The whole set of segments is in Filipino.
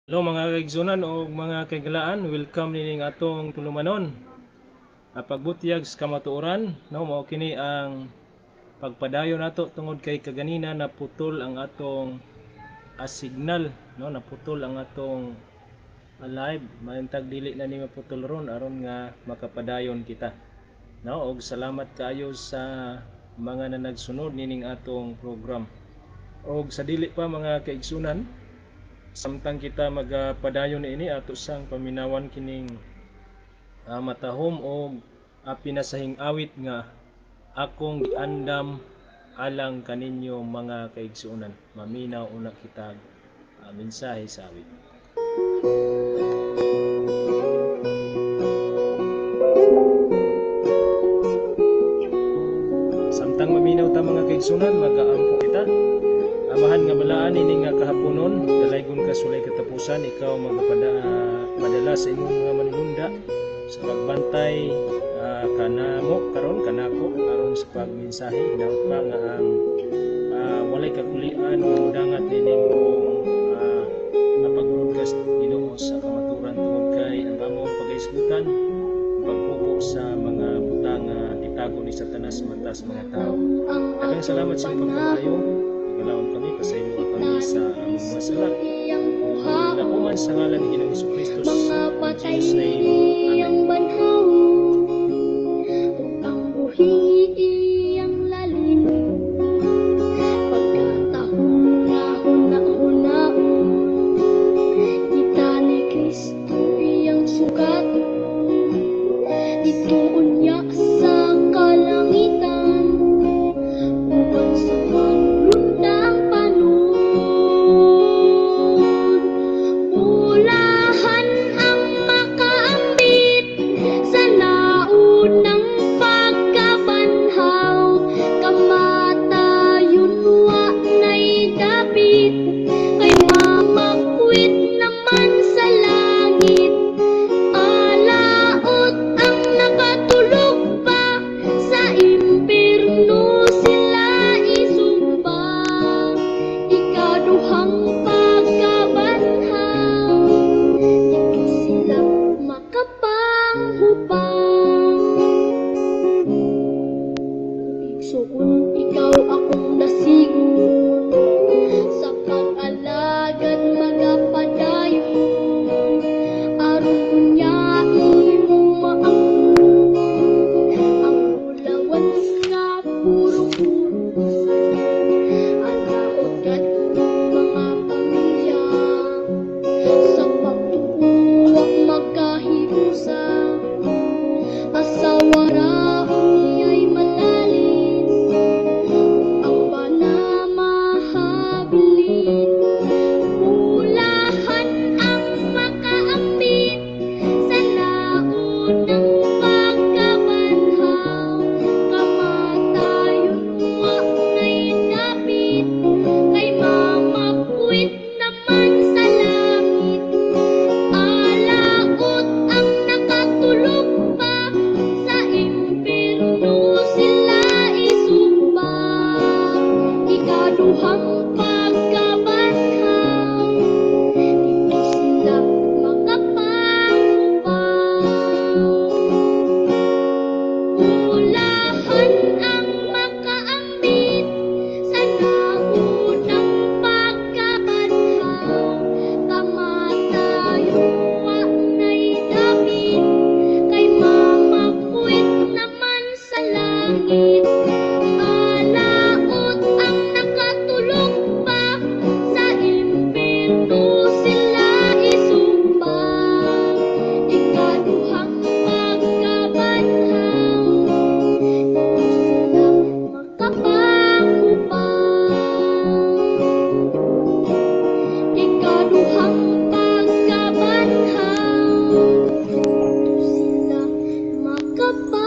Hello mga kaigsunan o mga kaigalaan, welcome nining atong tulumanon. Pagbutyag sa kamatuoran, no, mao kini ang pagpadayon nato tungod kay kaganina naputol ang atong signal, no, naputol ang atong live. Maintag dili na ni maputol ron aron nga makapadayon kita. No, og salamat kayo sa mga nagsunod nining atong program. Og sa dili pa mga kaigsunan, samtang kita magpadayon ini ato sang paminawan kining matahom o pinasahing awit nga akong giandam alang kaninyo mga kaigsuonan. Maminaw una kita mensahe sa awit. Samtang maminaw ta mga kaigsuonan, magaampo kita. Amahan nga balaan ini nga kahaponon, dalaygon ka sulay katapusan, ikaw madala sa imong mga manununda sa pagbantay kanamo karon kanako aron sa pagmensahe hinaut pa nga ang walay kakulian o dangat nining pag-broadcast Ginoo sa kamaturan tungod kay ang among pag-isgutan pagpupo sa mga butang itago ni Satanas matas mga tao. Daghang salamat sa inyong pagpamayo. Pagalaon kami pasaylo kami sa among masala. Nakuman sa ngalan ni Ginoong Jesucristo. Mga patay ang banhaw, ang buhi ang lalin, pagkatahong hunahon, kita ni Kristo iyang sugat, ituon niya sa kalangitan, upang sa manlundang panahon. Ulahan ang makaambit sa naunang pagkabanhaw, kamatayon wa na'y dapit, kay mamakwit naman sa langit. Alaot ang nakatulog pa sa impierno, sila isumbang. Ikaduhang pagkabanhaw, dito sila makapanghubang. Igsuon ikaw akong nasigon, sa pag-alagad magapadayon, aron kunya imong maangkon ang bulawan nga puro-purusan. Alaot kadtong mga pamilya, sa pagtuo magkahiusa, asawa raon ay malalis, ang panamahabilin. Ulahan ang makaambit sa naunang pagkabanhaw, kamatayon wa na'y dapit, kay mamakwit naman sa langit. Alaot ang nakatulog pa sa impierno, sila isumbang. Ikaduhang pagkabanhaw, dito sila makapanghubang. Ulahan ang makaambit sa naunang pagkabanhaw, kamatayon wa na'y dapit, kay mamakwit naman sa langit. Alaot ang nakatulog pa sa impierno, sila isumbang. Ikaduhang pagkabanhaw, dito sila makapanghubang. Ikaduhang pagkabanhaw, dito sila makapanghubang.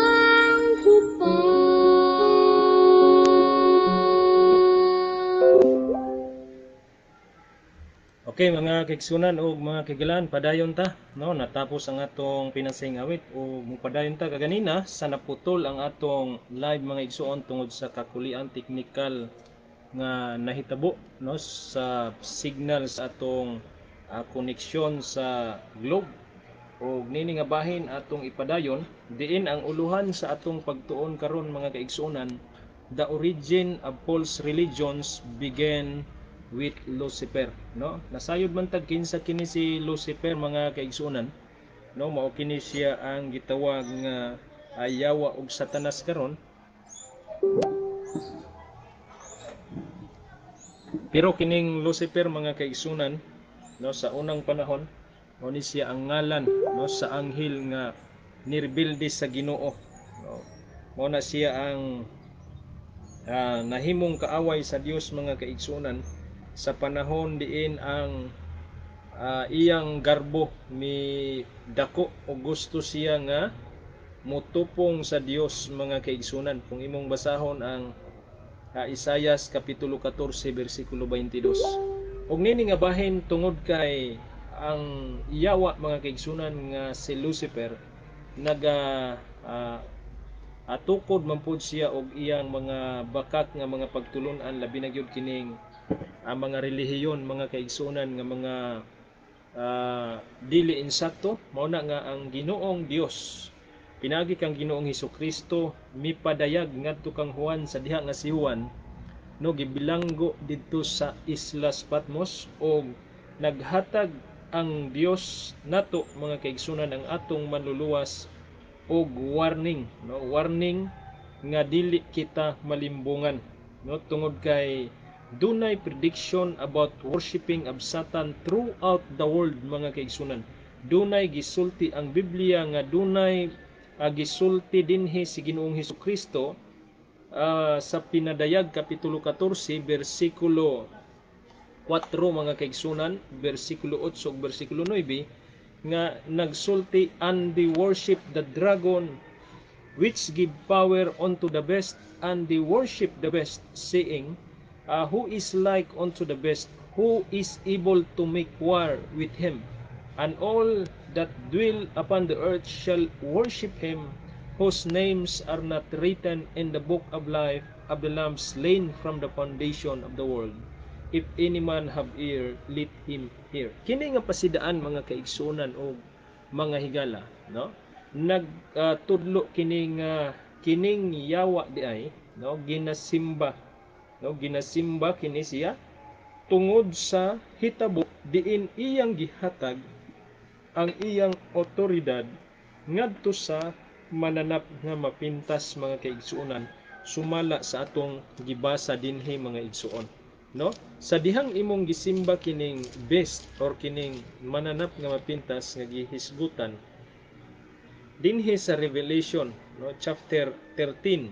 Okay mga kaigsunan o mga kaigalaan, padayon ta, no, natapos ang atong pinasahing awit o padayon ta kaganina sa naputol ang atong live mga igsuon tungod sa kakulian teknikal nga nahitabo, no, sa signal sa atong koneksyon sa globe o nini nga bahin atong ipadayon diin ang uluhan sa atong pagtuon karon mga kaigsuonan. The origin of false religions began with Lucifer, no? Nasayod man tag kinsa kini si Lucifer mga kaigsuonan, no? Mao kini siya ang gitawag nga yawa og Satanas karon. Pero kining Lucifer mga kaigsuonan, no, sa unang panahon mao ni siya ang ngalan, no, sa anghel nga nirebelde sa Ginoo, no? Mao na siya ang nahimong kaaway sa Dios mga kaigsuonan sa panahon diin ang iyang garbo ni dako o gusto siya nga mutupong sa Dios mga kaigsuonan. Kung imong basahon ang Isaias kapitulo 14 bersikulo 22. Og nini nga bahin tungod kay ang yawa mga kaigsuonan nga si Lucifer naga atukod man pud siya og iyang mga bakak nga mga pagtulon-an labi na gyud kining mga relihiyon mga kaigsuonan nga mga dili insakto. Mao na nga ang Ginoong Dios pinagi kang Ginoong Hesukristo mipadayag ngadto kang Juan sa diha nga si Juan, no, gibilanggo didto sa Islas Patmos og naghatag ang Dios nato mga kaigsuonan ang atong manluluwas og warning, no, warning nga dili kita malimbungan, no, tungod kay dunay prediction about worshiping of Satan throughout the world mga kaigsuonan. Dunay gisulti ang Biblia nga dunay gisulti dinhi si Ginoong Hesukristo sa Pinadayag kapitulo 14 bersikulo 4 mga kaigsuonan, bersikulo 8 ug bersikulo 9 nga nagsulti, and they worship the dragon which give power unto the best, and they worship the best, saying, who is like unto the best, who is able to make war with him? And all that dwell upon the earth shall worship him, whose names are not written in the book of life of the Lamb slain from the foundation of the world. If any man have ear, let him hear. Kini nga pasidaan mga kaigsuonan o mga higala, no? Nagtudlo kining yawa di ay, no, ginasimba, no, ginasimba kini siya tungod sa hitabo diin iyang gihatag ang iyang otoridad ngadto sa mananap nga mapintas mga kaigsuonan sumala sa atong gibasa dinhi mga igsuon, no? Sa dihang imong gisimba kining best or kining mananap nga mapintas nga gihisgutan dinhi sa Revelation, no, chapter 13,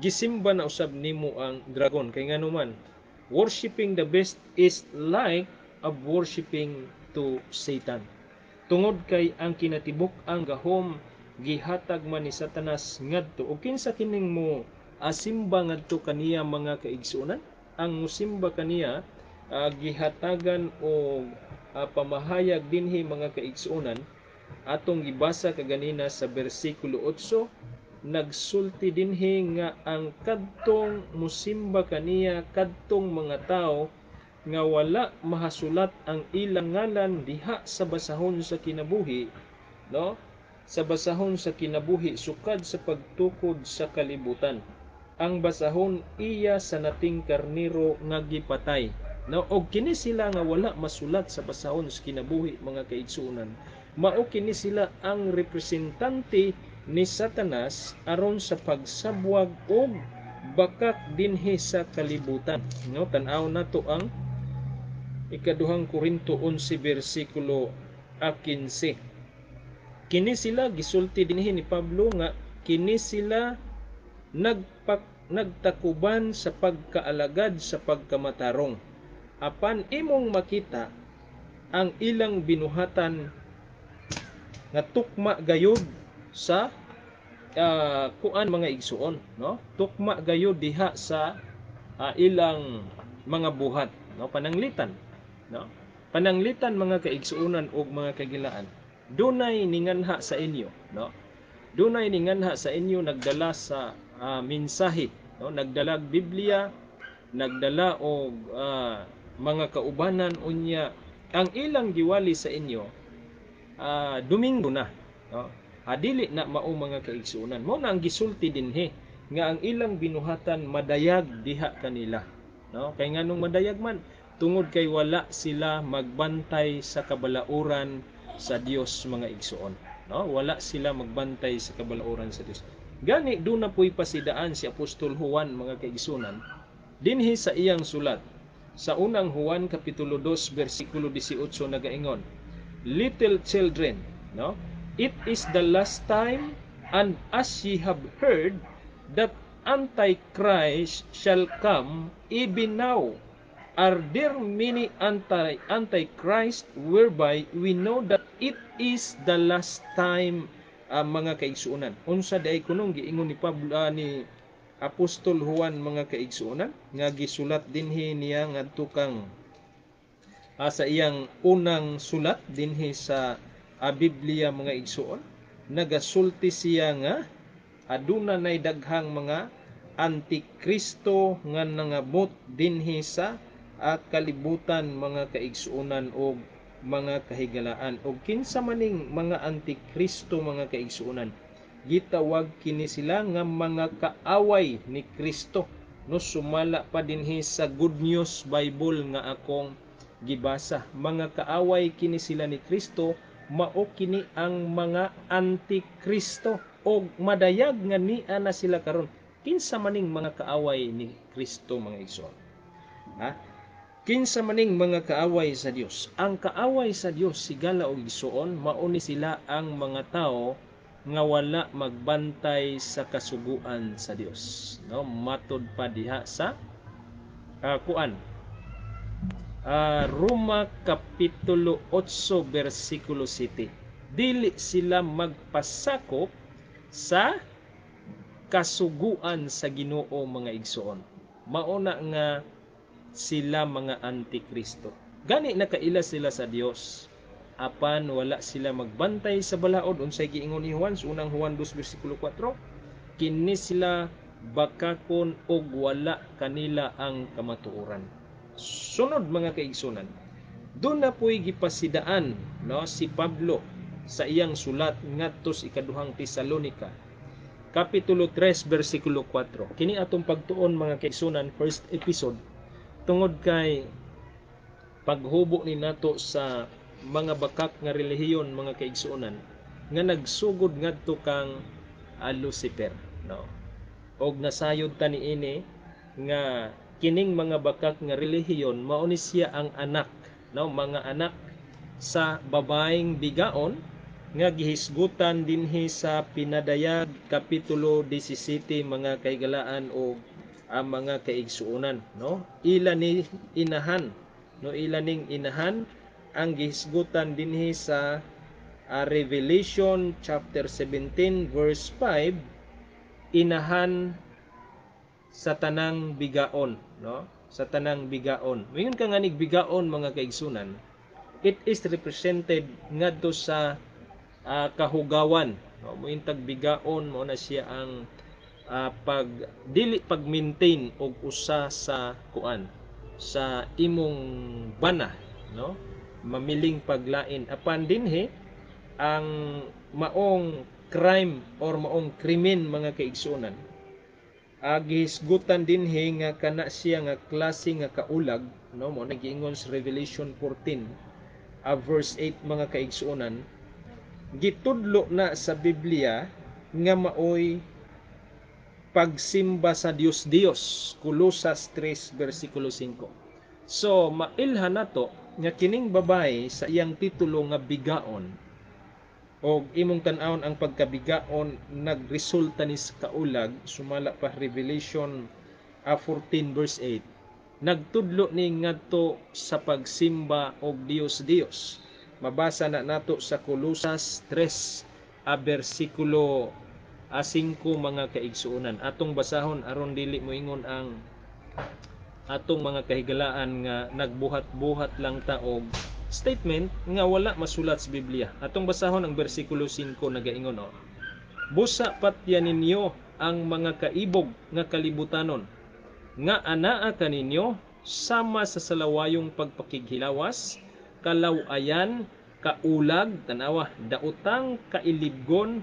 gisimba na usab nimo ang dragon. Kay nganuman worshiping the best is like of worshiping to Satan, tungod kay ang kinatibuk ang gahom gihatag man ni Satanas ngadto. O kinsa kining mo asimba ngadto kaniya mga kaigsuonan? Ang musimba kaniya gihatagan o pamahayag dinhi mga kaigsuonan atong gibasa kaganina sa bersikulo 8. Nagsulti dinhi nga ang kadtong musimba kaniya kadtong mga tao nga wala mahasulat ang ilang ngalan diha sa basahon sa kinabuhi, no, sa basahon sa kinabuhi sukad sa pagtukod sa kalibutan. Ang basahon iya sa nating karniro nga gipatay, no, og kini sila nga wala masulat sa basahon sa kinabuhi mga kaigsuonan, mao kini sila ang representante ni Satanas aron sa pagsabwag og bakak dinhi sa kalibutan, no? Tan-aw nato ang ikaduhang Korinto 11 bersikulo 15. Kini sila gisulti dinhi ni Pablo nga kini sila nagtakuban sa pagkaalagad sa pagkamatarong. Apan imong makita ang ilang binuhatan nga tukma gayud sa kuan mga igsuon, no? Tukma gayud diha sa ilang mga buhat, no? Pananglitan, no? Pananglitan mga kaigsuonan ug mga kagilaan. Dunay ninganha sa inyo, no? Dunay ninganha sa inyo nagdala sa mensahe, no, nagdalag Biblia, nagdala og mga kaubanan unya ang ilang giwali sa inyo Domingo na, no? Dili na mao mga kaigsuonan. Mao na ang gisulti dinhi nga ang ilang binuhatan madayag diha kanila, no? Kay nganong madayag man tungod kay wala sila magbantay sa kabalauran sa Dios mga igsuon, no? Wala sila magbantay sa kabalauran sa Dios. Gani do na puy pasidaan si Apostol Juan mga kaigsuonan dinhi sa iyang sulat sa unang Juan kapitulo 2 bersikulo 18 nagaingon, little children, no? It is the last time, and as ye have heard that Antichrist shall come, even now are there many Antichrist, whereby we know that it is the last time. Mga kaigsuonan, unsa day kunong giingon ni Pablo ni Apostol Juan mga kaigsuonan nga gisulat dinhi niya ngadto kang sa iyang unang sulat dinhi sa Biblia mga igsuon, nagasulti siya nga aduna nay daghang mga antikristo nga nangabot dinhi sa kalibutan mga kaigsuonan o mga kahigalaan. O kinsa maning mga antikristo mga kaigsuonan, gitawag kini sila nga mga kaaway ni Kristo, no? Sumala pa dinhi sa Good News Bible nga akong gibasa, mga kaaway kini sila ni Kristo, mao kini ang mga antikristo o madayag nga niya na sila karon. Kinsa maning mga kaaway ni Kristo mga igsoon? Kinsa maning mga kaaway sa Dios? Ang kaaway sa Dios sigala og igsoon, mao ni sila ang mga tao nga wala magbantay sa kasuguan sa Dios, no? Matud pa diha sa Roma kapitulo 8 bersikulo 7. Dili sila magpasakop sa kasuguan sa Ginoo mga igsoon. Mao na nga sila mga antikristo. Gani nakaila sila sa Dios, apan wala sila magbantay sa balaod. Unsay giingon ni Juan sa unang Juan 2 bersikulo 4, kini sila bakakon og wala kanila ang kamatuoran. Sunod mga kaigsunan, doon na po'y gipasidaan, no, si Pablo sa iyang sulat ngadto sa ikaduhang Tesalonica kapitulo 3 bersikulo 4. Kini atong pagtuon mga kaigsunan, first episode, tungod kay paghubo ni nato sa mga bakak nga relihiyon mga kaigsunan nga nagsugod ngadto kang Lucifer, no? Og nasayod ta niini nga kining mga bakak nga relihiyon mao ni siya ang anak, no? Mga anak sa babaeng bigaon nga gihisgutan dinhi sa Pinadayag kapitulo 17 mga kaigalaan o mga kaigsuonan, no? Ila ni inahan, no? Ila ning inahan ang gihisgutan dinhi sa Revelation chapter 17 verse 5, inahan sa tanang bigaon, no? Sa tanang bigaon. Mayon ka nga nig bigaon mga kaigsunan, it is represented ngadto sa kahugawan, no? Muintag bigaon mo na siya ang pag-maintain og usa sa kuan sa imong bana, no? Mamiling paglain apan dinhi ang maong crime or maong krimen mga kaigsunan. Gihisgutan dinhi nga kana siya nga klase nga kaulag, no? Mo nagiingon sa Revelation 14 verse 8 mga kaigsuonan, gitudlo na sa Biblia nga maoy pagsimba sa Dios, Kolosas 3 bersikulo 5. So mailhan nato nga kining babae sa iyang titulo nga bigaon, og imong tan-awon ang pagkabigaon nagresulta ni sa kaulag, sumala pa Revelation 14 verse 8, nagtudlo ni ngadto sa pagsimba og Dios. Mabasa na nato sa Kolosas 3 bersikulo 5 mga kaigsuonan. Atong basahon aron dili moingon ang atong mga kahigalaan nga nagbuhat-buhat lang ta og statement nga wala masulat sa Biblia. Atong basahon ang bersikulo 5 nagaingon, busa patyan ninyo ang mga kaibog nga kalibutanon nga anaa kaninyo sama sa salawayong pagpakighilawas kalawayan, kaulag, tanawa, daotang kailibgon,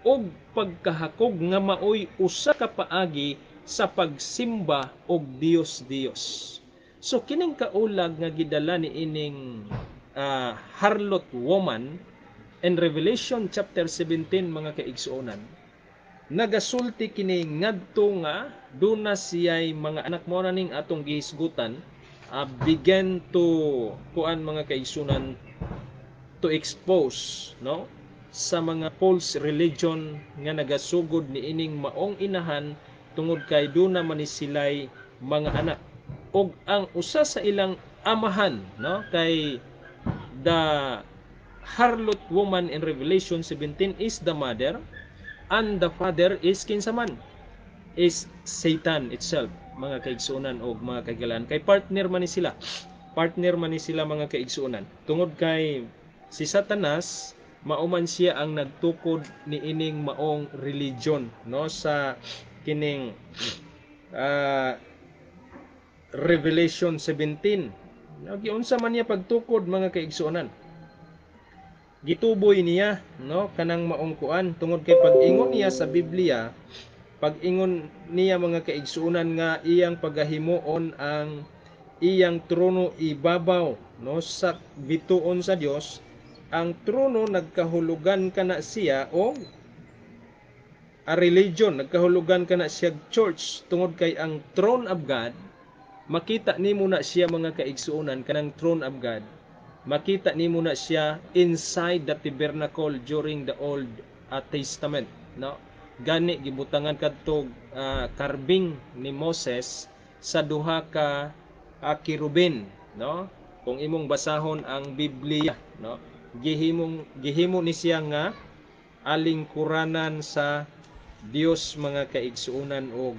og pagkahakog nga maoy usa ka paagi sa pagsimba og Dios. So kining kaulag nga gidala ni ining harlot woman in Revelation chapter 17 mga kaigsuonan, nagasulti kini ngadto nga duna siya'y mga anak mo na ning atong gihisgutan, begin to kuan mga kaigsuonan, to expose sa mga false religion nga nagasugod ni ining maong inahan tungod kay duna man ni silay mga anak, og ang usa sa ilang amahan kay the harlot woman in Revelation 17 is the mother, and the father is kinsaman, is Satan itself mga kaigsuonan og mga kagalan, kay partner man ni sila mga kaigsuonan, tungod kay si Satanas mauman siya ang nagtukod ni ining maong religion sa kining Revelation 17. Giunsa man niya pagtukod mga kaigsuonan, gituboy niya kanang maong kuan, tungod kay pag-ingon niya sa Biblia, pag-ingon niya mga kaigsuonan nga iyang pagahimuon ang iyang trono ibabaw sa bituon sa Dios. Ang trono nagkahulugan kana siya o a religion, nagkahulugan kana siya church, tungod kay ang throne of God, makita nimo na siya mga kaigsuonan, kanang throne of God, makita nimo na siya inside the tabernacle during the Old Testament. Gani gibutangan kadto carving ni Moses sa duha ka kirubin. Kung imong basahon ang Biblia, gihimo ni siya nga alingkuranan sa Dios mga kaigsuonan og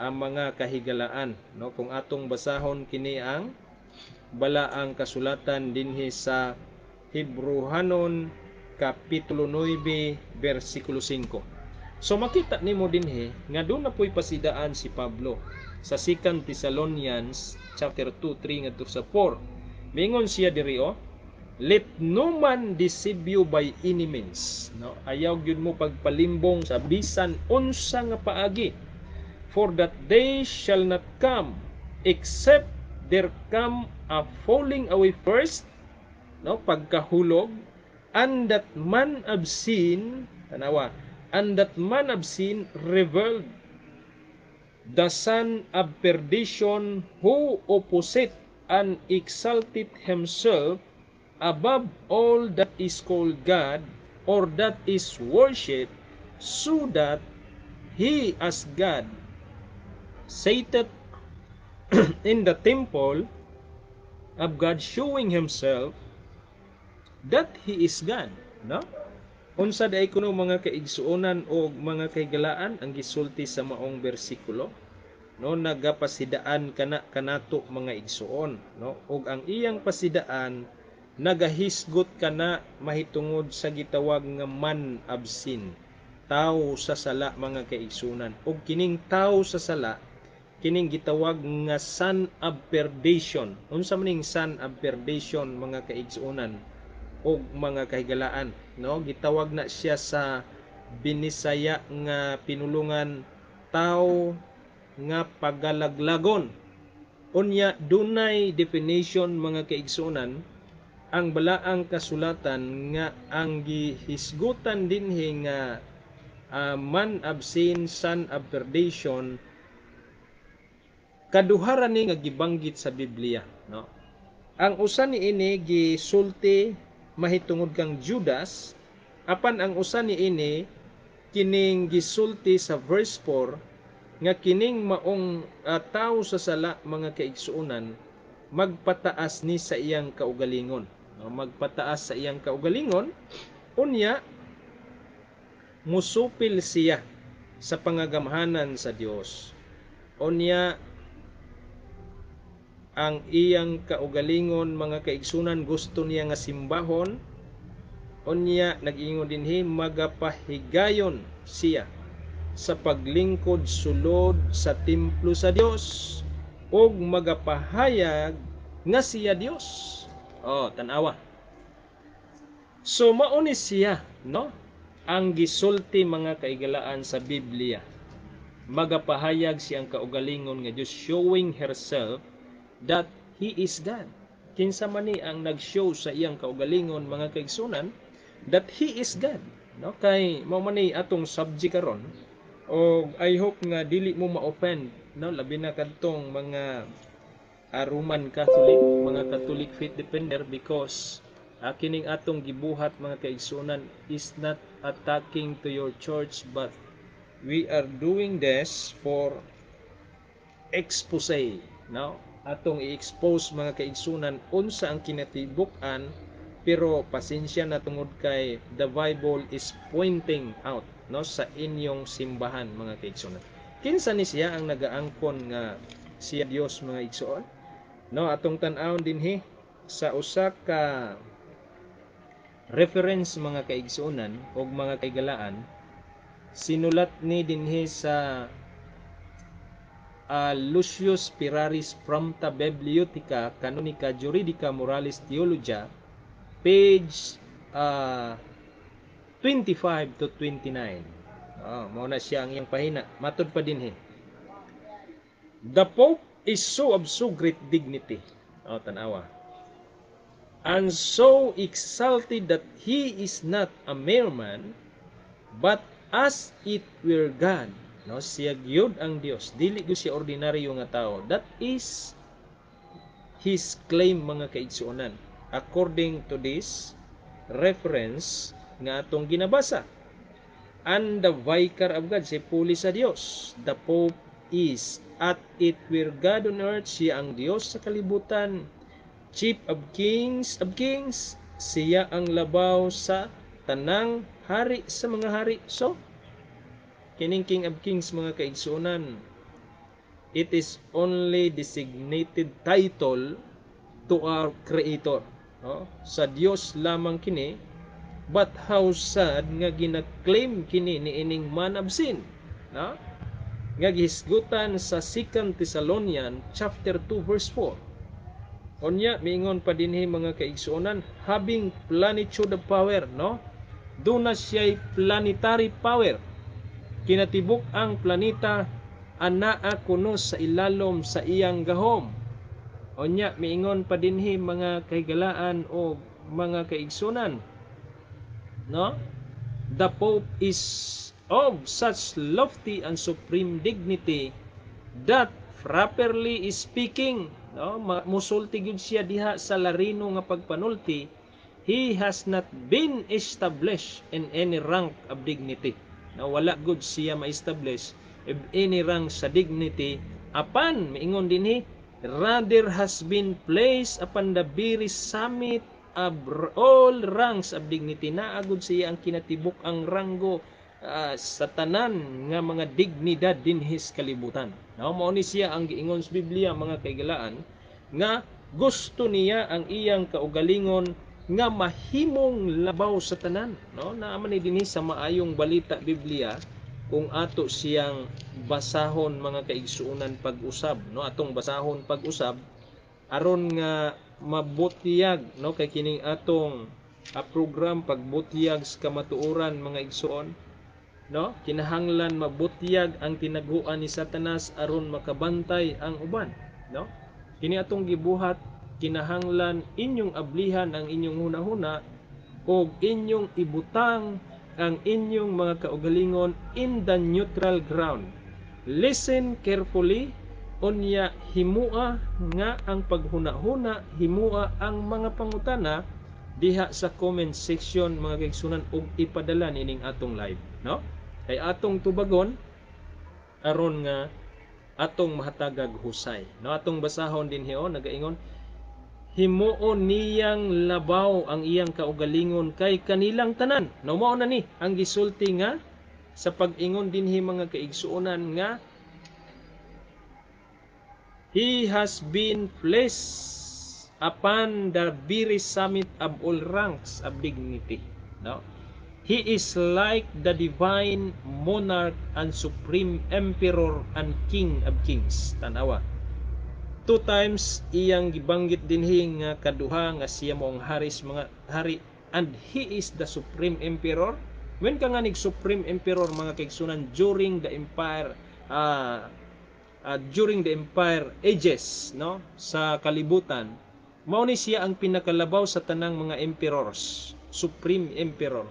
ang mga kahigalaan. Kung atong basahon kini ang balaang kasulatan dinhi sa Hebrehanon kapitulo 9 bersikulo 5. So makita nimo dinhi nga doon na po'y pasidaan si Pablo sa 2 Thessalonians chapter 2:3 ngadto sa 4. Mingon siya diri let no man deceive you by any means. Ayaw gyud mo pagpalimbong sa bisan unsa nga paagi. For that day shall not come except there come a falling away first, pagkahulog, and that man of sin, revealed, the son of perdition, who opposite and exalted himself above all that is called God or that is worshipped, so that he as God sitteth in the temple of God, showing himself that he is God. Unsa day kuno mga kaigsuonan o mga kahigalaan ang gisulti sa maong bersikulo, nagapasidaan kanato mga igsuon, ug ang iyang pasidaan nagahisgot kana mahitungod sa gitawag nga man of sin, tawo sa sala mga kaigsuonan, ug kining tawo sa sala kining gitawag nga son of perdition. Unsa maning son of perdition mga kaigsuonan og mga kahigalaan, gitawag na siya sa Binisaya nga pinulungan, tawo nga pagalaglagon. Unya dunay definition mga kaigsuonan ang balaang kasulatan nga ang gihisgutan dinhi nga man of sin, son of perdition, kaduhara ni nga gibanggit sa Biblia. Ang usa ni ini gisulti mahitungod kang Judas, apan ang usa ni ini kining gisulti sa verse 4 nga kining maong tawo sa sala mga kaigsuonan magpataas ni sa iyang kaugalingon. Magpataas sa iyang kaugalingon, unya musupil siya sa pangagamhanan sa Dios. Unya ang iyang kaugalingon mga kaigsunan gusto niya nga simbahon. Unya nag-ingon dinhi magapahigayon siya sa paglingkod sulod sa templo sa Dios ug magapahayag nga siya Dios. Tanawa. So mao ni siya, no? Ang gisulti mga kaigalaan sa Biblia. Magapahayag siyang kaugalingon nga Dios, showing herself that He is God. Kinsa man ni ang nag-show sa iyang kaugalingon mga kaigsunan that He is God, no? Kay mao man ni atong subject karon. O I hope nga dili mo ma-offend, no? Labi na kadtong mga Roman Catholic, mga Catholic faith defender, because kining atong gibuhat mga kaigsunan is not attacking to your church, but we are doing this for expose, no? Atong i-expose mga kaigsunan unsa ang kinatibuk-an, pero pasensya na tungod kay the Bible is pointing out, no, sa inyong simbahan mga kaigsunan. Kinsa ni siya ang nagaangkon nga siya Dios mga igsoon? No, atong tan-awon dinhi sa usa ka reference mga kaigsuonan o mga kaigalaan. Sinulat ni dinhi sa Lucius Piraris Prompta Bibliotheca Canonica Juridica Moralis Theologia, page 25 to 29. Mao na siya ang iyang pahina. Matod pa dinhi. The Pope is so of so great dignity. Tanawa. And so exalted that he is not a mere man, but as it were God. No, siya gyud ang Dios, dili gyud siya ordinaryo nga tao. That is his claim mga kaigsuonan, according to this reference nga atong ginabasa. And the vicar of God, si puli sa Dios, the Pope is at it were God on earth, siya ang Dios sa kalibutan, chief of kings, siya ang labaw sa tanang hari sa mga hari. So kining King of Kings mga kaigsuonan, it is only designated title to our Creator, no? Sa Dios lamang kini, but how sad nga gina-claim kini ni ining man of sin, no? Nga gihisgutan sa 2 Thessalonians chapter 2 verse 4. Onya miingon pa dinhi mga kaigsuonan, having plenitude of power, no? Duna siya'y planetary power. Kinatibuk ang planeta anaa kuno sa ilalom sa iyang gahom. Onya miingon pa dinhi mga kaigalaan o mga kaigsunan, no? The Pope is of such lofty and supreme dignity that properly speaking, no, musulti gyud siya diha sa larino nga pagpanulti, he has not been established in any rank of dignity. Na wala gud siya ma-establish if any rank sa dignity, apan miingon dinhi, rather has been placed upon the very summit of all ranks of dignity. Naagud siya ang kinatibuk ang ranggo sa tanan nga mga dignidad dinhi sa kalibutan. Mao ni siya ang giingon sa Biblia mga kaigalaan nga gusto niya ang iyang kaugalingon nga mahimong labaw sa tanan, no? Naaman ni dinhi sa maayong balita Biblia kung ato siyang basahon mga kaigsuonan pag-usab, no? Atong basahon pag-usab aron nga mabutiyag, no, kay kining atong program pagbutiyag sa kamatuoran mga igsuon, no? Kinahanglan mabutiyag ang tinaguan ni Satanas aron makabantay ang uban, no? Kini atong gibuhat, kinahanglan inyong ablihan ang inyong hunahuna o inyong ibutang ang inyong mga kaugalingon in the neutral ground. Listen carefully, unya himua nga ang paghunahuna, himua ang mga pangutana diha sa comment section mga kaigsunan ug ipadala nining atong live, no? Kay atong tubagon aron nga atong mahatagag husay, no? Atong basahon dinhi nagaingon, himuon niyang labaw ang iyang kaugalingon kay kanilang tanan. No, mao na ni ang gisulti nga sa pag-ingon dinhi mga kaigsuonan nga he has been placed upon the very summit of all ranks of dignity, no? He is like the divine monarch and supreme emperor and king of kings. Tanawa, 2 times iyang gibanggit dinhi nga kaduha nga siya moong hari and he is the supreme emperor. When ka nga supreme emperor mga kaigsunan during the empire ages, no, sa kalibutan, mao ni siya ang pinakalabaw sa tanang mga emperors, supreme emperor.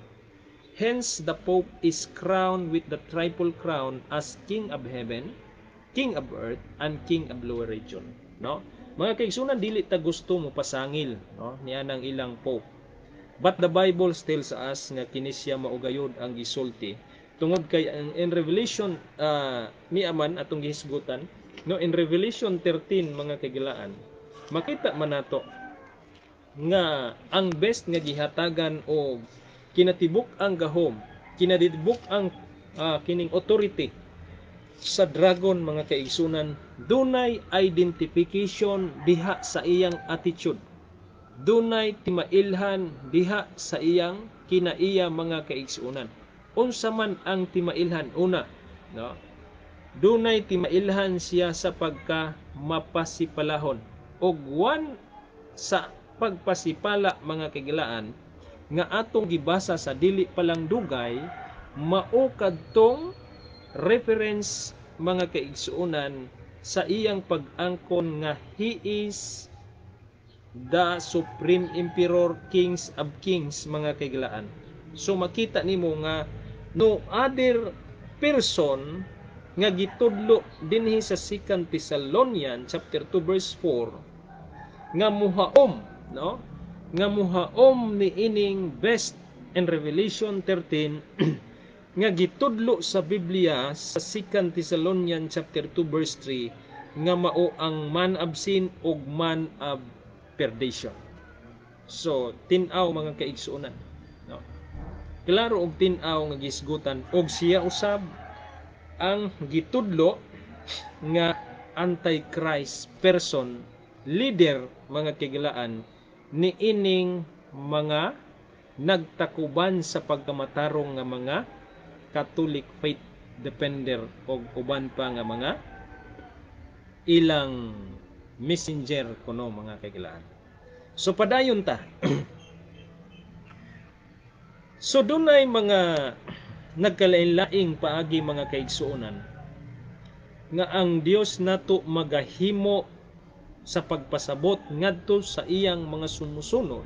Hence the Pope is crowned with the triple crown as King of Heaven, King of Earth, and King of Lower Region, no. Mga kaigsunan, dili ta gusto mo pasangil, no, niya ng ilang Pope. But the Bible tells us nga kini siya maugayod ang gisulti tungod kay in Revelation niaman atong gihisgutan, no, in Revelation 13 mga kagilaan, makita man nato nga ang best nga gihatagan o kinatibuk ang gahom, kinadibuk ang kining authority sa dragon mga kaigsunan, dunay identification diha sa iyang attitude. Dunay timailhan diha sa iyang kinaiya mga kaigsunan. Unsa man ang timailhan? Una, no? Dunay timailhan siya sa pagka mapasipalahon. Og one sa pagpasipala mga kagilaan nga atong gibasa sa dili palang dugay, mao kadtong reference mga kaigsunan sa iyang pag-angkon nga he is the supreme emperor, kings of kings mga kagilaan. So makita nimo nga no other person nga gitudlo dinhi sa 2 Thessalonians chapter 2 verse 4 nga muhaom, no, nga muhaom ni ining best in Revelation 13 nga gitudlo sa Biblia sa 2 Thessalonians chapter 2 verse 3 nga mao ang man of sin ug man of perdition. So tin-aw mga kaigsuonan, no, klaro og tin-aw nga gisgutan og siya usab ang gitudlo nga antichrist person, leader mga kagilaan ni ining mga nagtakuban sa pagkamatarong nga mga Catholic faith defender o uban pa nga mga ilang messenger kuno mga kagilaan. So padayon ta. So dunay mga nagkalain-laing paagi mga kaigsuonan nga ang Dios nato magahimo sa pagpasabot ngadto sa iyang mga sumusunod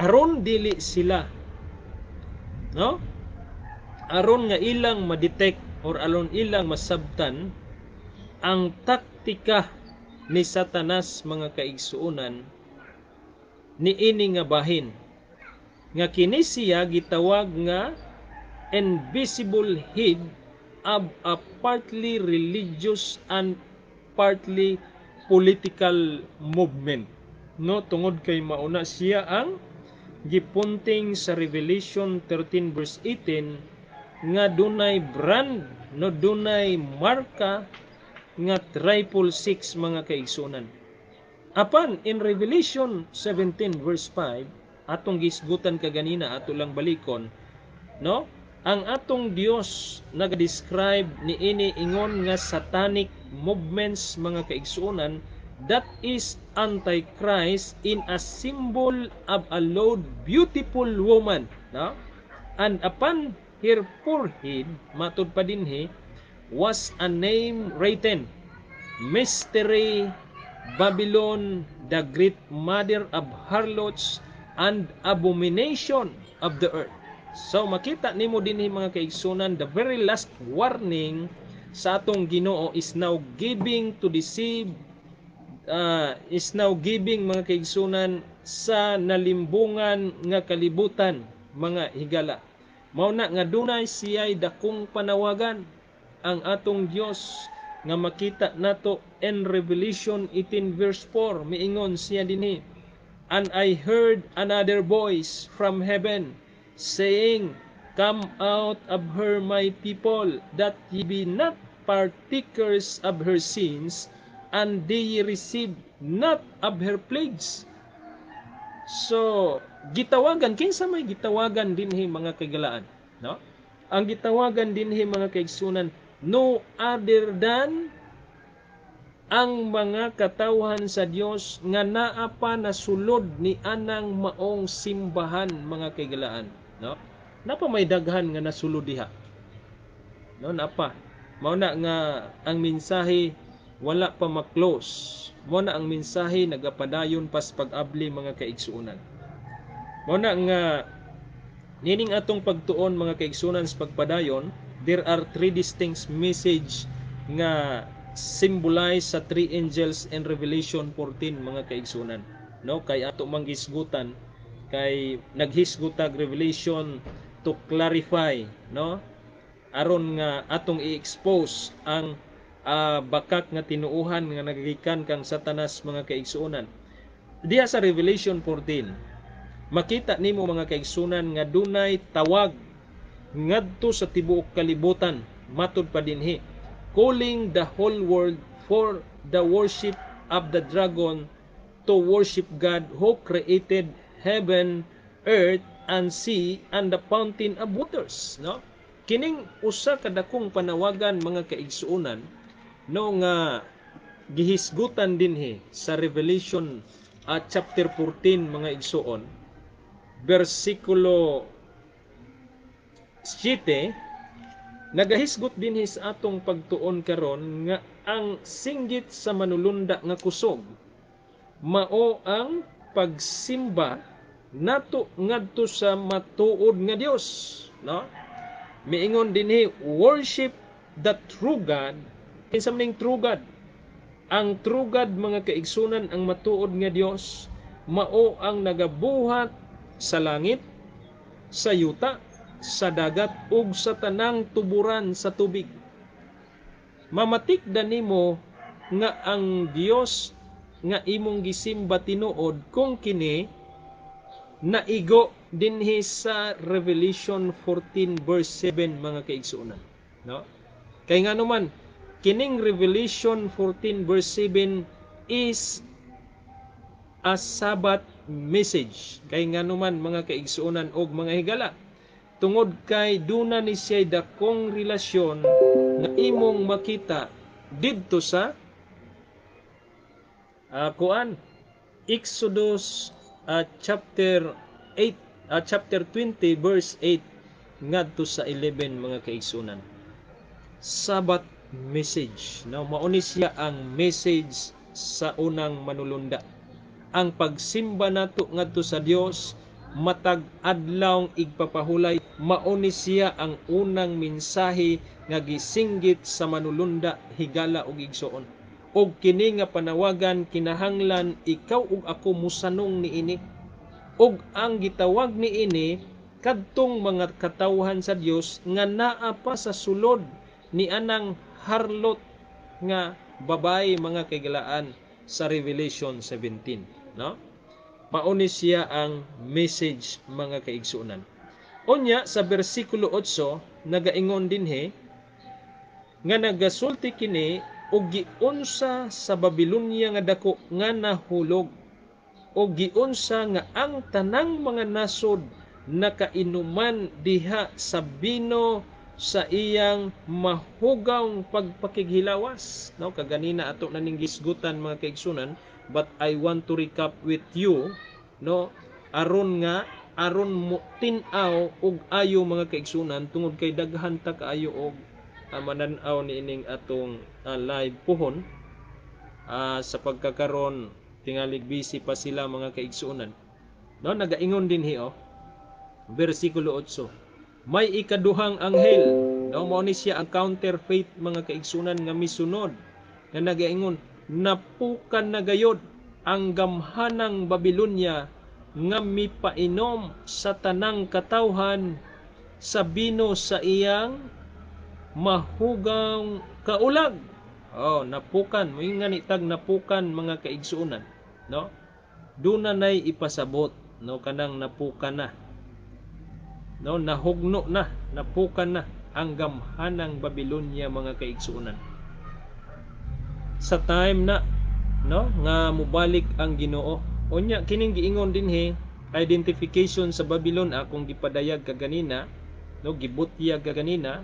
aron dili sila, no, aron nga ilang ma-detect or aron ilang masabtan ang taktika ni Satanas mga kaigsuonan ni ini nga bahin nga kini siya gitawag nga invisible head of a partly religious and partly political movement, no, tungod kay mauna siya ang gipunting sa Revelation 13 verse 18 nga dunay brand, no, dunay marka nga 666 mga kaigsunan. Apan in Revelation 17 verse 5 atong gisgutan kaganina ato lang balikon, no, ang atong Dios nag-describe ni ini ingon nga satanic movements mga kaigsuonan, that is antichrist in a symbol of a loud beautiful woman, no, and upon her forehead matud pa dinhi was a name written, Mystery Babylon, the great mother of harlots and abomination of the earth. So makita nimo dinhi mga kaigsunan, the very last warning sa atong Ginoo is now giving to deceive, is now giving mga kaigsunan sa nalimbungan nga kalibutan mga higala. Mao na nga dunay siya'y dakong panawagan ang atong Dios nga makita nato in Revelation 18 verse 4 miingon siya dinhi, and I heard another voice from heaven saying, come out of her my people, that ye be not partakers of her sins, and they receive not of her plagues. So gitawagan, kinsa may gitawagan dinhi mga kagalaan, no? Ang gitawagan dinhi mga kaigsunan, no other than ang mga katawhan sa Dios nga naa pa nasulod ni anang maong simbahan, mga kaigalaan, no? Napa may daghan nga nasulod diha, no? Napa mao na nga ang mensahe wala pa ma-close. Mao na ang mensahe nagapadayon pas pag-abli, mga kaigsuonan. Mao na nga nining atong pagtuon, mga kaigsuonan, sa pagpadayon, there are three distinct message nga symbolize sa three angels in Revelation 14, mga kaigsuonan, no? Kay ato manghisgutan, kay naghisgutag Revelation to clarify, no? Aron nga atong i-expose ang bakak nga tinuuhan nga nagagikan kang Satanas, mga kaigsuonan. Diha sa Revelation 14, makita nimo, mga kaigsuonan, nga dunay tawag ngadto sa tibuok kalibutan, matud pa dinhi, calling the whole world for the worship of the dragon, to worship God who created heaven, earth, and sea, and the fountain of waters, no? Kining usa ka dakong panawagan, mga kaigsuonan, no, nga gihisgutan dinhi sa Revelation chapter 14, mga igsuon, versikulo 7, nagahisgot dinhi sa atong pagtuon karon nga ang singgit sa manulunda nga kusog mao ang pagsimba nato ngadto sa matuod nga Dios, no? Miingon dinhi, worship the true God. Kinsa maning true God? Ang true God, mga kaigsunan, ang matuod nga Dios, mao ang nagabuhat sa langit, sa yuta, sa dagat, ug sa tanang tuburan sa tubig. Mamatikdan nimo nga ang Dios nga imong gisimba tinuod kung kini naigo dinhi sa Revelation 14 verse 7, mga kaigsuonan, no? Kay ngano man kining Revelation 14 verse 7 is a Sabbath message. Kay ngano man, mga kaigsuonan og mga higala, tungod kay duna ni siya dakong relasyon nga imong makita didto sa Exodus chapter 20 verse 8 ngadto sa 11, mga kaigsuonan. Sabbath message, no? Mao ni siya ang message sa unang manulunda. Ang pagsimba nato ngadto sa Dios matag adlawng igpapahulay, mao ni siya ang unang mensahe nga gisinggit sa manulunda, higala ug igsuon. Og kini nga panawagan kinahanglan ikaw ug ako musanong niini. Og ang gitawag niini kadtong mga katawhan sa Dios nga naa pa sa sulod ni anang harlot nga babae, mga kaigalaan, sa Revelation 17, no? Mao ni siya ang message, mga kaigsuonan. Unya sa bersikulo 8 nagaingon dinhi nga nagasulti kini og giunsa sa Babilonia nga dako nga nahulog, og giunsa nga ang tanang mga nasod nakainuman diha sa bino sa iyang mahugawng pagpakighilawas, no? Kaganina ato na ning gisgutan, mga kaigsunan, but I want to recap with you, no? Aron mo tin-aw og ayo, mga kaigsunan, tungod kay daghan ta kaayo og manan-aw niining atong live puhon sa pagkakaron tingalig busy pa sila, mga kaigsunan, no? Nagaingon dinhi bersikulo 8, may ikaduhang anghel, no? Mao ni siya ang counterfeit, mga kaigsunan, nga misunod nga nagaingon, napukan na gayod ang gamhanang Babilonia nga mipainom sa tanang katawhan sa bino sa iyang mahugang kaulag. Napukan, mo nga nitag napukan, mga kaigsunan, no? Duna nay ipasabot, no, kanang napukan na, no, nahugno na, napukan na ang gamhanang Babilonia, mga kaigsunan. Sa time na, no, nga mubalik ang Ginoo. Unya kining giingon dinhi, identification sa Babylon akong gipadayag kaganina, no, gibutyag kaganina,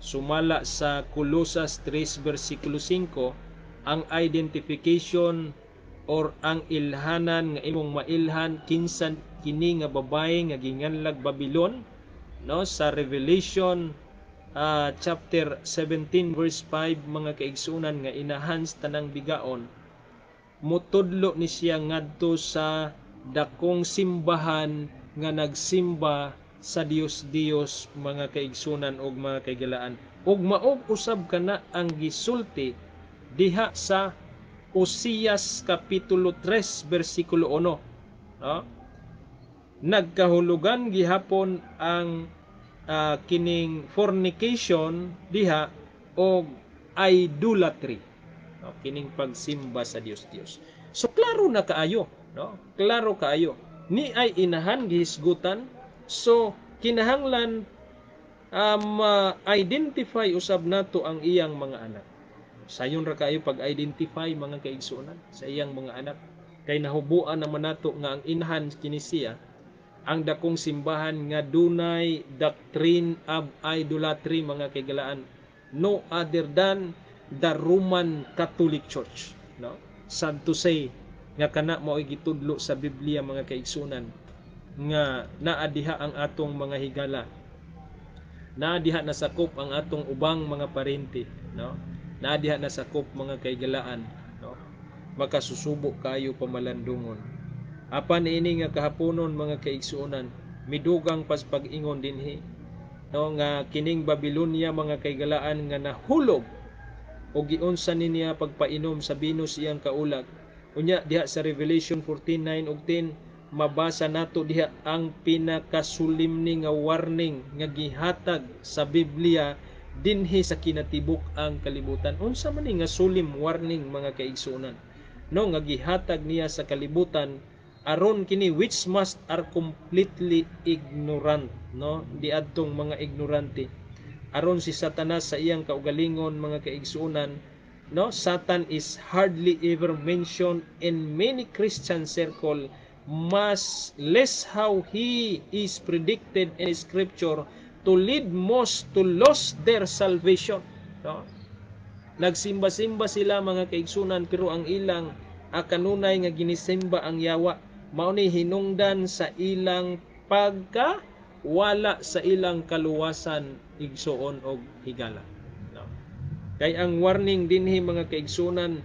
sumala sa Colosas 3 versikulo 5, ang identification or ang ilhanan nga imong mailhan kinsan kini nga babaye nga ginganlag Babylon, no, sa Revelation chapter 17 verse 5 mga kaigsunan nga inahan sa tanang bigaon, mutudlo ni siya ngadto sa dakong simbahan nga nagsimba sa Dios mga kaigsunan ug mga kaigalaan. Ug maog usab kana ang gisulti diha sa Osias kapitulo 3 bersikulo 1, no? Nagkahulugan gihapon ang kining fornication diha o idolatry, no? Kining pagsimba sa Dios. So klaro na kaayo, no? Klaro kaayo ni ay inahan gihisgutan. So kinahanglan ma-identify usab nato ang iyang mga anak. Sayon ra kaayo pag-identify mga kaigsunan sa iyang mga anak, kay nahubuan naman nato nga ang inahan kini siya ang dakong simbahan nga dunay doctrine of idolatry mga kaigalaan, no other than the Roman Catholic Church, no? Sad to say nga kana mao'y gitudlo sa Biblia mga kaigsunan nga naa diha ang atong mga higala, naa diha nasakop ang atong ubang mga parente, no? Naa diha nasakop mga kaigalaan, no? Makasusubo kayo pamalandungon. Apan ini nga kahaponon mga kaigsuonan, midugang pas pag-ingon dinhi, no, nga kining Babylonia mga kaigalaan nga nahulog o giunsa niya pagpainom sa Venus iyang kaulag. Unya diha sa Revelation 14:9 ug 10 mabasa nato diha ang pinakasulimni nga warning nga gihatag sa Biblia dinhi sa kinatibuk ang kalibutan. Unsa man ni nga sulim warning mga kaigsuonan, no, nga gihatag niya sa kalibutan aron kini which must are completely ignorant, no, diadtong mga ignorante, aron si Satanas sa iyang kaugalingon mga kaigsuonan, no, Satan is hardly ever mentioned in many Christian circle, much less how he is predicted in scripture to lead most to lose their salvation, no? Nagsimba-simba sila mga kaigsunan, pero ang ilang kanunay nga ginisimba ang yawa mao ni hinungdan sa ilang pagka wala sa ilang kaluwasan igsuon og higala, no? Kay ang warning dinhi mga kaigsunan,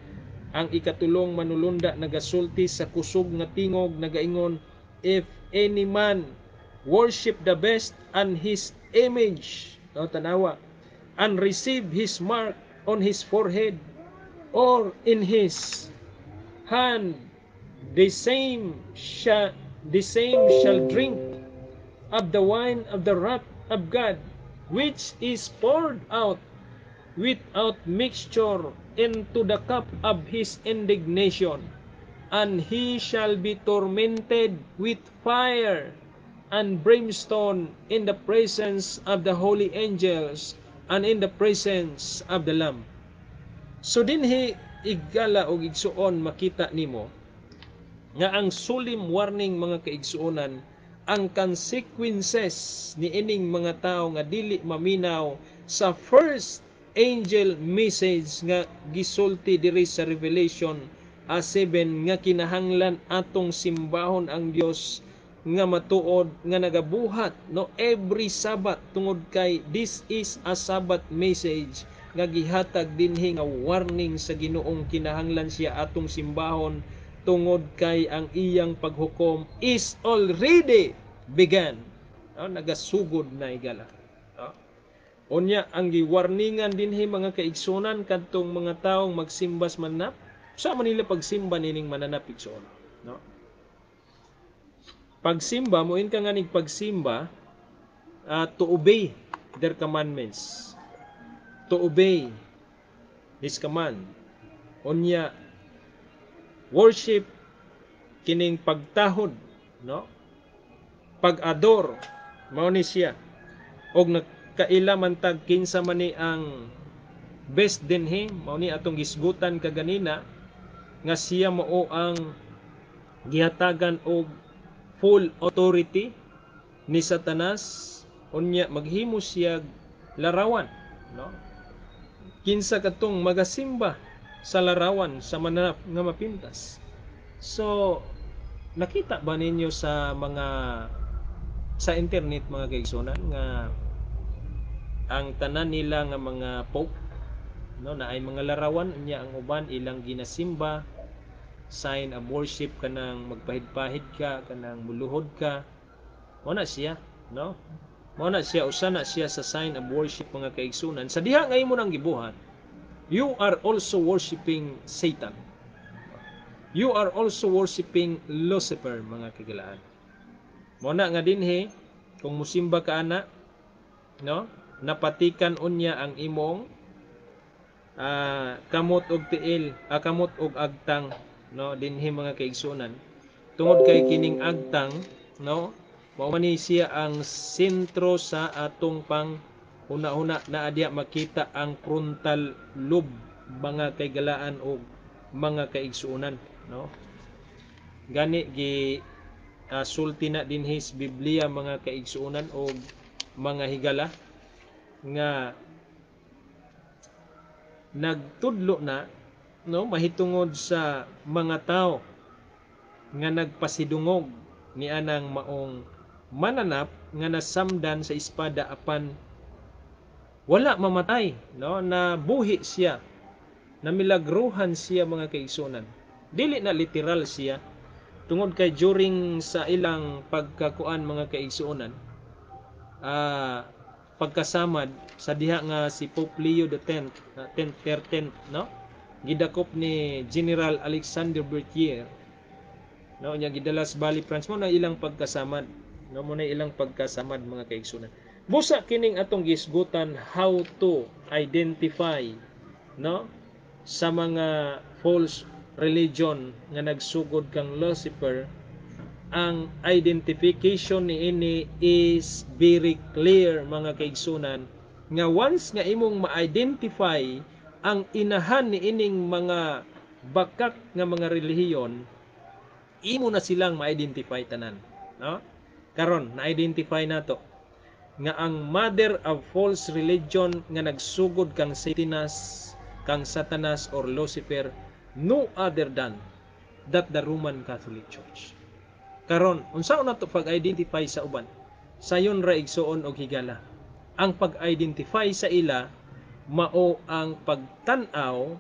ang ikatulong manulunda nagasulti sa kusog nga tingog nagaingon, if any man worship the beast and his image, no, tanawa, and receive his mark on his forehead or in his hand, the same shall drink of the wine of the wrath of God, which is poured out without mixture into the cup of his indignation, and he shall be tormented with fire and brimstone in the presence of the holy angels and in the presence of the Lamb. So dinhi igala o igsuon makita nimo nga ang sulim warning mga kaigsuonan, ang consequences ni ining mga tao nga dili maminaw sa first angel message nga gisulti diri sa Revelation 7 nga kinahanglan atong simbahon ang Dios nga matuod nga nagabuhat, no, every Sabbath, tungod kay this is a Sabbath message nga gihatag dinhi nga warning sa Ginoong kinahanglan siya atong simbahon tungod kay ang iyang paghukom is already began, no? Nagasugod na igala, no? Unya ang giwarningan dinhi mga kaigsunan kadtong mga taong magsimbas mananap, sa manila pagsimba nining mananap igsuon, no? Pagsimba mo ka nga ning pagsimba to obey their commandments, to obey his command. Unya worship kining pagtahod, no, pag-adore mao ni siya, og nagkaila man tag kinsa man ni ang best dinhi, mao ni atong gisgutan kaganina nga siya mao ang gihatagan og full authority ni Satanas. Unya maghimo siya larawan, no, kinsa katong magasimba sa larawan sa mananap nga mapintas. So nakita ba ninyo sa internet mga kaigsunan nga ang tanan nila nga mga pope, no, na ay mga larawan niya, ang uban ilang ginasimba, sign of worship, kanang magpahid-pahid ka, kanang muluhod ka, mo na siya, no, mo na siya, usa na siya sa sign of worship mga kaigsunan. Sa diha ngayon mo nang gibuhat, you are also worshiping Satan, you are also worshiping Lucifer mga kagilaan. Mo na nga dinhi kung musimba ka ana, no, napatikan unya ang imong kamot og tiil, kamot og agtang, no, dinhi mga kaigsunan. Tungod kay kining agtang, no, mao man ni siya ang sentro sa atong pang una-una na adya makita ang frontal lobe mga kaigalaan og mga kaigsunan, no. Gani gi sulti na dinhi sa Biblia mga kaigsunan og mga higala nga nagtudlo na, no, mahitungod sa mga tao nga nagpasidungog ni anang maong mananap nga nasamdan sa espada apan wala mamatay, no, na buhi siya, na milagruhan siya mga kaigsunan. Dili na literal siya, tungod kay during sa ilang pagkakuan mga kaigsunan, pagkasamad sa diha nga si Pope Leo X, 13, no, gidakop ni General Alexander Berthier, no, nya gidala sa Bali, France, mo na ilang pagkasamad, no, mo na ilang pagkasamad mga kaigsunan. Busa kining atong gisgutan how to identify, no, sa mga false religion nga nagsugod kang Lucifer. Ang identification ni ini is very clear mga kaigsunan, nga once nga imong ma-identify ang inahan ni ining mga bakak nga mga relihiyon, imo na silang ma-identify tanan, no. Karon na-identify nato nga ang mother of false religion nga nagsugod kang Satanas or Lucifer, no other than that the Roman Catholic Church. Karon unsaon nato pag-identify sa uban? Sayon ra igsuon og higala. Ang pag-identify sa ila mao ang pagtan-aw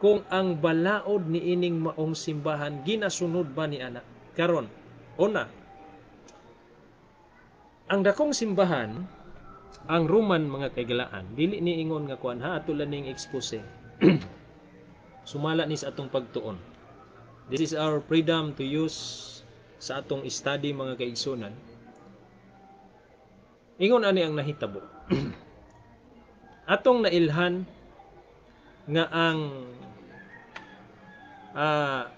kung ang balaod ni ining maong simbahan ginasunod ba ni ana. Karon, una, ang dakong simbahan, ang Roman mga kaigalaan, dili ni ingon nga kuan ha, ato lang ning expose. Sumala ni sa atong pagtuon. This is our freedom to use sa atong study mga kaigsunan. Ingon ani ang nahitabo. Atong nailhan nga ang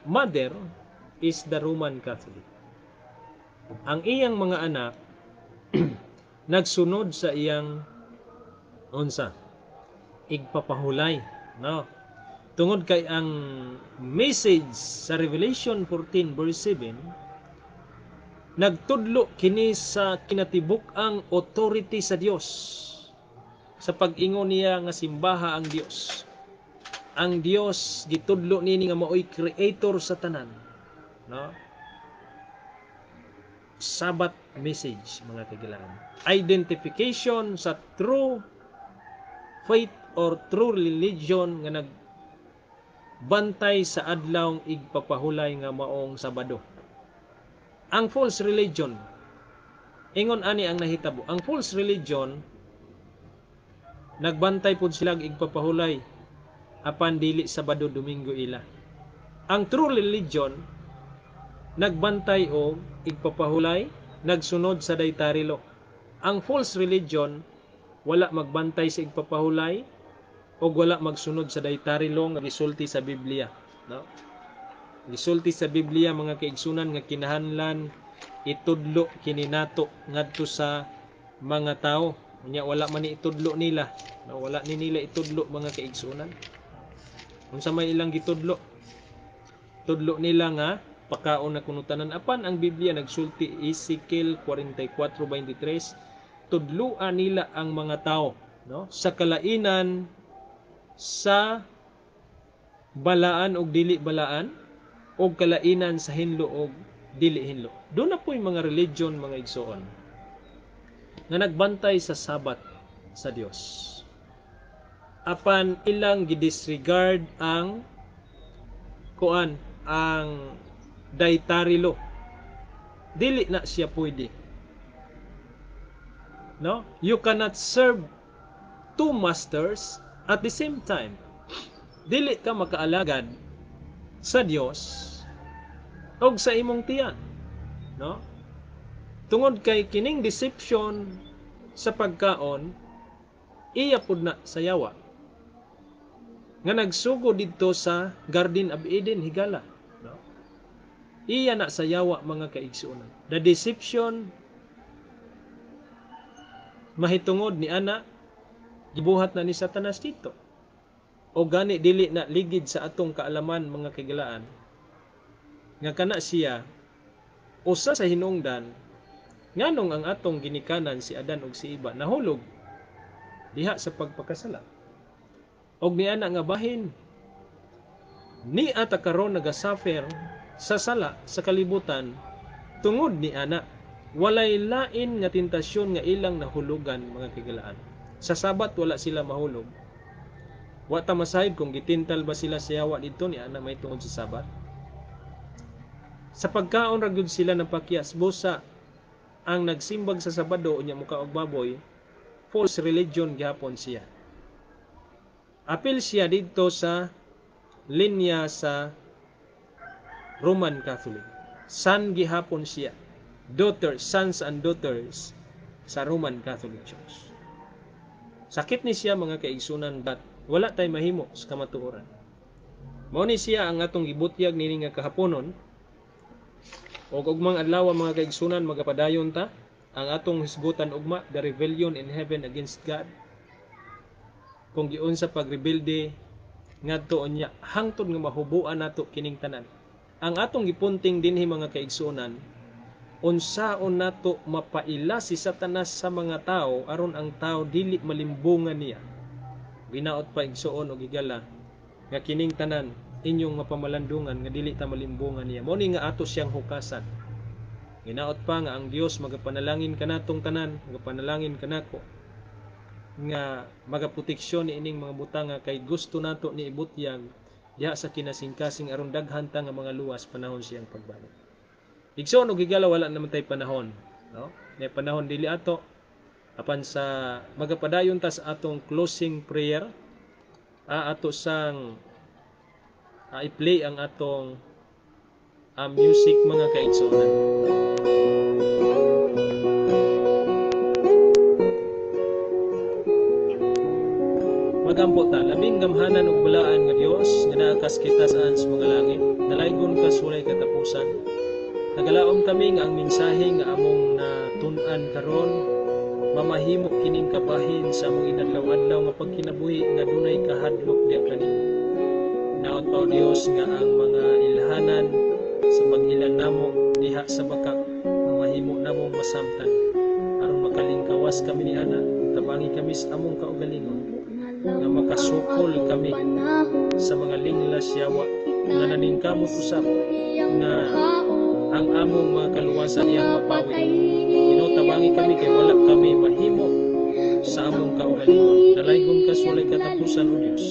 mother is the Roman Catholic. Ang iyang mga anak nagsunod sa iyang unsa, igpapahulay, no. Tungod kay ang message sa Revelation 14 verse 7 nagtudlo kini sa kinatibuk-ang authority sa Dios, sa pag-ingon niya nga simbaha ang Dios. Ang Dios gitudlo nini nga maoy creator sa tanan, no. Sabat message mga kagilaan. Identification sa true faith or true religion nga nagbantay sa adlawng igpapahulay nga maong Sabado. Ang false religion, ingon ani ang nahitabo, ang false religion nagbantay pud sila igpapahulay apan dili Sabado Domingo ila. Ang true religion nagbantay og igpapahulay, nagsunod sa dietary law. Ang false religion wala magbantay sa igpapahulay o wala magsunod sa dietary law nga gisulti sa Biblia, no. Gisulti sa Biblia mga kaigsunan nga kinahanglan itudlo kini nato ngadto sa mga tao. Unya wala man ni itudlo nila, no? Wala ni nila itudlo mga kaigsunan. Unsa may ilang gitudlo? Tudlo nila nga pakaon na kunutanan apan ang Biblia nagsulti Ezekiel 44:23, tudloan nila ang mga tao, no, sa kalainan sa balaan og dili balaan, og kalainan sa hinlo og dili hinlo. Doon na po yung mga religion, mga igsoon, nga nagbantay sa sabat sa Dios. Apan ilang gidisregard ang dietary law. Dili na siya pwede. No? You cannot serve two masters at the same time. Dili ka makaalagad sa Dios og sa imong tiyan. No? Tungod kay kining deception sa pagkaon, iya pud na sa yawa nga nagsugo didto sa Garden of Eden higala. No? Iya na sa yawa, mga kaigsuonan. The deception mahitungod ni ana gibuhat na ni Satanas dito. O gani dili na ligid sa atong kaalaman, mga kaigalaan, nga kana siya usa sa hinungdan nganong ang atong ginikanan si Adan ug si Eva nahulog diha sa pagpakasala. Og niana nga bahin ni ata karon nagasuffer sa sala sa kalibutan tungod ni ana. Walay lain nga tentasyon nga ilang nahulugan, mga kaigalaan. Sa sabat wala sila mahulog. Wa ta masahib kung gitintal ba sila sa yawa dito ni ana may tungod sa sabat. Sa pagkaon ra gyud sila ng pakyas busa ang nagsimbag sa Sabado unya muka og baboy, false religion gihapon siya. Apil siya dito sa linya sa Roman Catholic. Son gihapon siya. Sons and daughters sa Roman Catholic Church. Sakit ni siya, mga kaigsunan, but wala tay mahimo sa kamatuoran. Mao ni siya ang atong gibutyag nini nga kahaponon. Og ugmang adlaw, mga kaigsunan, magapadayon ta ang atong hisgutan ugma, the rebellion in heaven against God. Kung giunsa pagrebelde ngadto unya hangtod nga mahubuan nato kining tanan. Ang atong gipunting dinhi, mga kaigsunan, unsaon nato mapaila si Satanas sa mga tao aron ang tao dili malimbungan niya. Binaot pa igsuon og igala nga kining tanan inyong mapamalandungan nga dili ta malimbungan niya. Mao ni nga ato siyang hukasan. Ginaot pa nga ang Dios magapanalangin kanatong tanan, magapanalangin kanako nga magaproteksyon ni ining mga butanga kay gusto nato ni ibutyag diha sa kinasingkasing aron daghan ta nga mga luwas panahon siyang pagbalik. Igsoon og higala wala naman tay panahon, no? May panahon dili ato apan sa magapadayon ta sa atong closing prayer, ato sang i-play ang atong music, mga kaigsuonan. Magampo ta, labing gamhanan ug balaan nga Dios nga naakas kita saan sa mga langit, nalaygon ka sulay katapusan. Nagalaom kami nga ang mensahe nga among natun-an karon mamahimo kining kabahin sa among inadlaw-adlaw nga pagkinabuhi nga dunay kahadlok diha kanimo. Naot pa Dios nga ang mga ilhanan sa pag-ilan namo diha sa bakak mamahimo namo masamtan aron makalingkawas kami ni ana, tabangi kami sa among kaugalingon nga makasukol kami sa mga linglas yawa nga naningkamot usab nga ang among mga kaluwasan iyang mapawi. Tabangi kami kay wala kami mahimo sa among kaugalingon. Nalaygon ka sulay katapusan o Dios.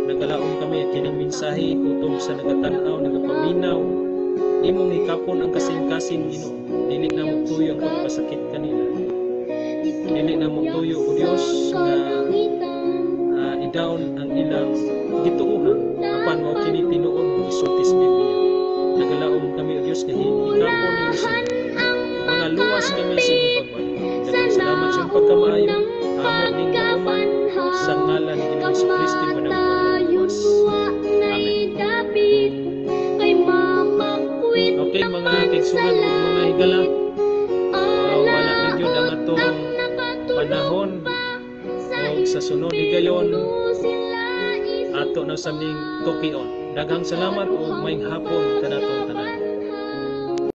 Nagalaom kami kining mensahe kutob sa nagatanaw, nagapaminaw. Imong hikapon ang kasing-kasing Ginoo. Dili na mo tuyo ang pagpasakit kanila. Dili na mo tuyo o Dios nga i-down ang ilang gituuhan apan mo kini tinuod gisultis Biblia. Nagalaom kami o Diyos na hikapon ni Musa. Mga luwas kami sa iyong pagbalik. Daghang salamat sa iyong pagkamaayo. Amo ning kauman sa ngalan ni Ginoong Kristo managluwas. Amen. Okay, mga kaigsunan ug mga higala. Wala na gyud ang atong panahon o sa sunod higayon ato na sa ning tukion. Daghang salamat ug maayong hapon kanatong